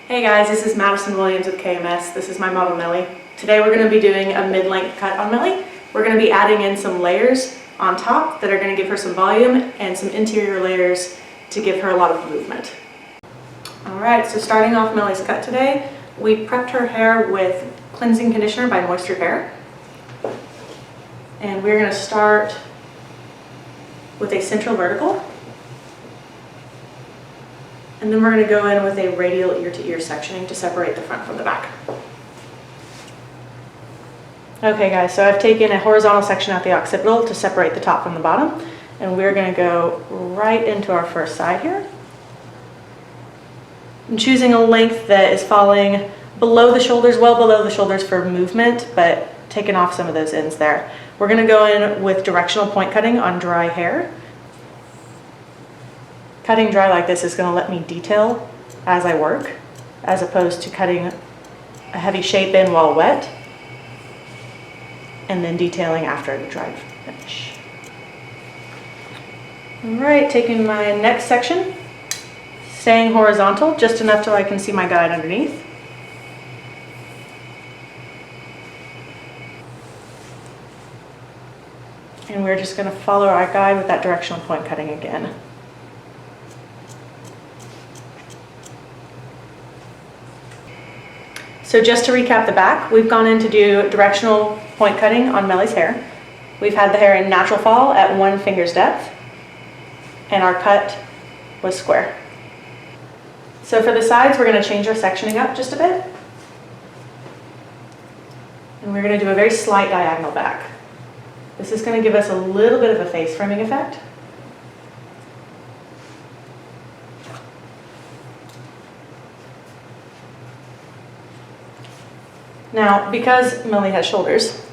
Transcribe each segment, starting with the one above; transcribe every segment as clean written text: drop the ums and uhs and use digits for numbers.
Hey guys, this is Madison with KMS. This is my model Meli. Today we're going to be doing a mid-length cut on Meli. We're going to be adding in some layers on top that are going to give her some volume and some interior layers to give her a lot of movement. Alright, so starting off Meli's cut today, we prepped her hair with cleansing conditioner by Moisture Hair. And we're going to start with a central vertical. And then we're going to go in with a radial ear-to-ear sectioning to separate the front from the back. Okay guys, so I've taken a horizontal section out the occipital to separate the top from the bottom. And we're going to go right into our first side here. I'm choosing a length that is falling below the shoulders, well below the shoulders for movement, but taking off some of those ends there. We're going to go in with directional point cutting on dry hair. Cutting dry like this is going to let me detail as I work, as opposed to cutting a heavy shape in while wet, and then detailing after the dry finish. Alright, taking my next section, staying horizontal, just enough till I can see my guide underneath. And we're just going to follow our guide with that directional point cutting again. So just to recap the back, we've gone in to do directional point cutting on Meli's hair. We've had the hair in natural fall at 1 finger's depth, and our cut was square. So for the sides, we're going to change our sectioning up just a bit. And we're going to do a very slight diagonal back. This is going to give us a little bit of a face framing effect. Now, because Meli has shoulders,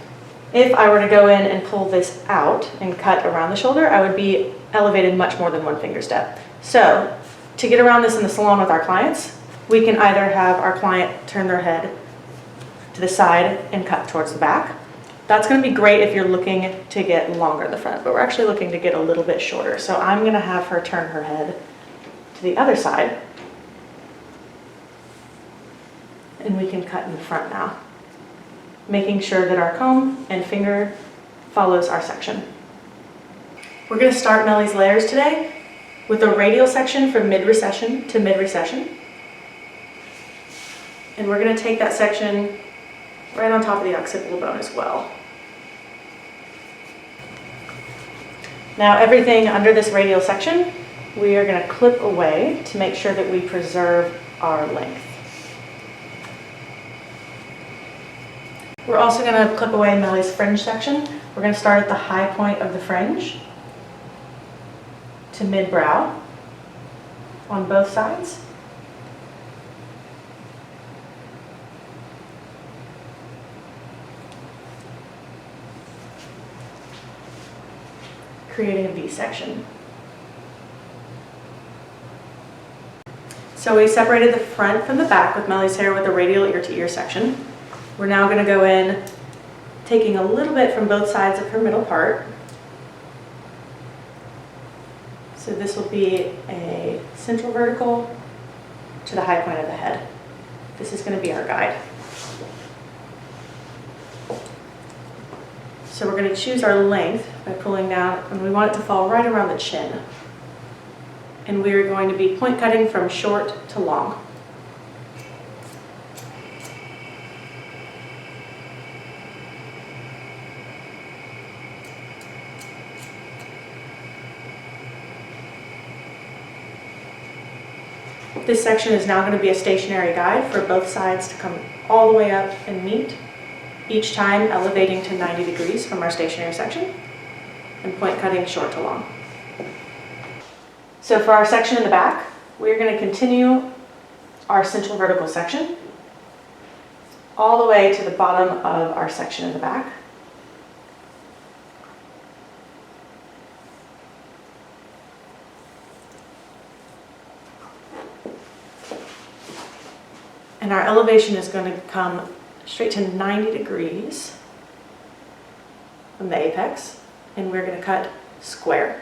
if I were to go in and pull this out and cut around the shoulder, I would be elevated much more than 1 finger's depth. So, to get around this in the salon with our clients, we can either have our client turn their head to the side and cut towards the back. That's going to be great if you're looking to get longer in the front, but we're actually looking to get a little bit shorter. So I'm going to have her turn her head to the other side, and we can cut in the front now, making sure that our comb and finger follows our section. We're going to start Meli's layers today with a radial section from mid-recession to mid-recession. And we're going to take that section right on top of the occipital bone as well. Now everything under this radial section, we are going to clip away to make sure that we preserve our length. We're also going to clip away Meli's fringe section. We're going to start at the high point of the fringe to mid-brow on both sides. Creating a V section. So we separated the front from the back with Meli's hair with a radial ear-to-ear section. We're now going to go in, taking a little bit from both sides of her middle part. So this will be a central vertical to the high point of the head. This is going to be our guide. So we're going to choose our length by pulling down, and we want it to fall right around the chin. And we are going to be point cutting from short to long. This section is now going to be a stationary guide for both sides to come all the way up and meet, each time elevating to 90 degrees from our stationary section and point cutting short to long. So for our section in the back, we're going to continue our central vertical section all the way to the bottom of our section in the back. And our elevation is going to come straight to 90 degrees from the apex, and we're going to cut square.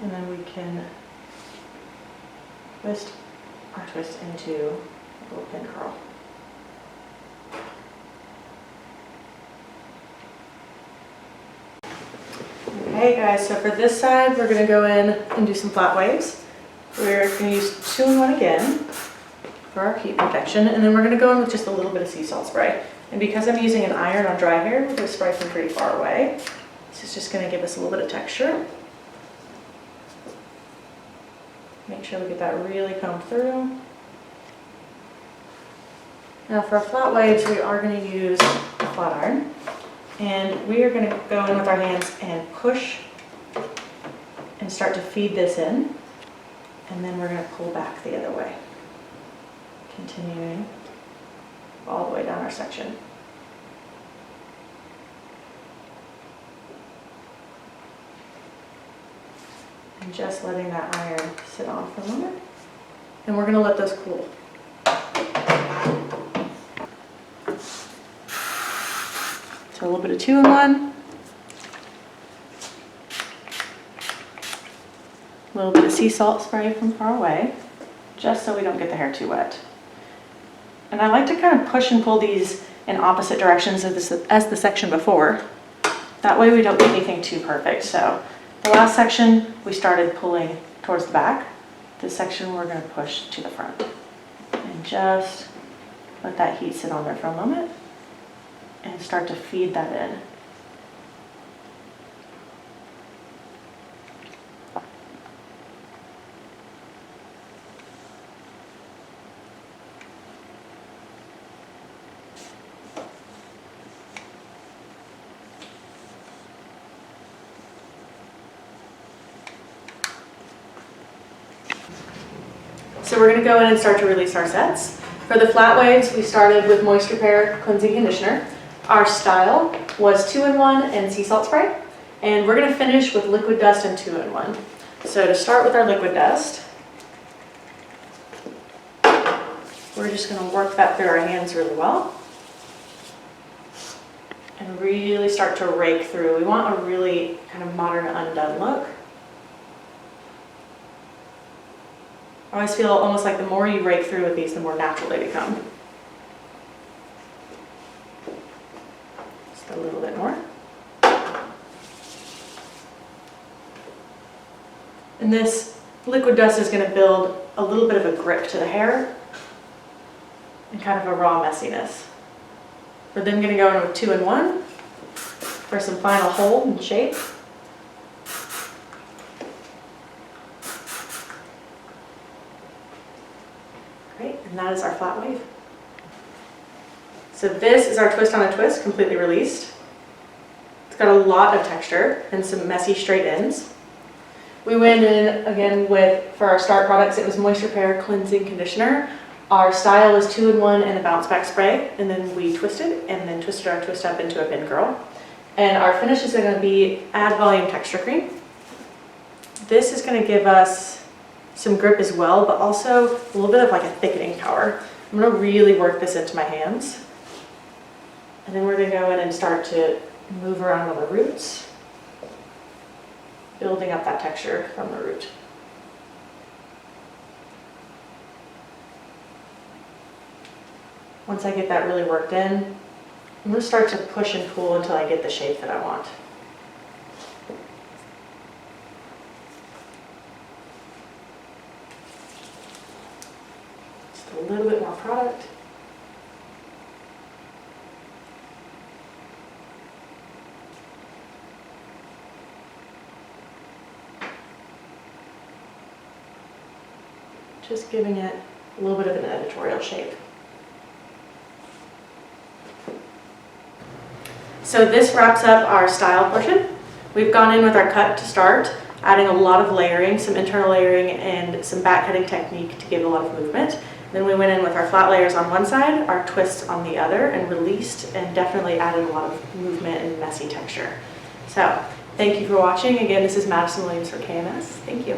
And then we can twist our twist into a little pin curl. Okay guys, so for this side, we're gonna go in and do some flat waves. We're gonna use 2-in-1 again for our heat protection, and then we're gonna go in with just a little bit of sea salt spray. And because I'm using an iron on dry hair, we're gonna spray from pretty far away. This is just gonna give us a little bit of texture. Make sure we get that really combed through. Now for our flat waves, we are gonna use a flat iron. And we are going to go in with our hands and push and start to feed this in. And then we're going to pull back the other way, continuing all the way down our section. And just letting that iron sit on for a moment. And we're going to let those cool. So a little bit of 2-in-1, a little bit of sea salt spray from far away, just so we don't get the hair too wet. And I like to kind of push and pull these in opposite directions as the section before. That way we don't get anything too perfect. So the last section we started pulling towards the back. This section we're going to push to the front. And just let that heat sit on there for a moment. And start to feed that in. So we're going to go in and start to release our sets. For the flat waves, we started with Moisture Repair Cleansing Conditioner. Our style was 2-in-1 and sea salt spray, and we're going to finish with liquid dust and 2-in-1. So to start with our liquid dust, we're just going to work that through our hands really well and really start to rake through. We want a really kind of modern undone look. I always feel almost like the more you rake through with these, the more natural they become. A little bit more. And this liquid dust is going to build a little bit of a grip to the hair and kind of a raw messiness. We're then going to go in with 2-in-1 for some final hold and shape. Great, and that is our flat wave. So this is our twist on a twist, completely released. It's got a lot of texture and some messy straight ends. We went in again for our start products, it was Moisture Repair Cleansing Conditioner. Our style was 2-in-1 and a bounce back spray, and then we twisted and then twisted our twist up into a pin curl. And our finish is going to be Add Volume Texture Cream. This is going to give us some grip as well, but also a little bit of like a thickening power. I'm going to really work this into my hands. And then we're going to go in and start to move around on the roots, building up that texture from the root. Once I get that really worked in, I'm going to start to push and pull until I get the shape that I want. Just a little bit more product. Just giving it a little bit of an editorial shape. So this wraps up our style portion. We've gone in with our cut to start, adding a lot of layering, some internal layering and some back cutting technique to give a lot of movement. Then we went in with our flat layers on one side, our twists on the other, and released and definitely added a lot of movement and messy texture. So thank you for watching. Again, this is Madison Williams for KMS. Thank you.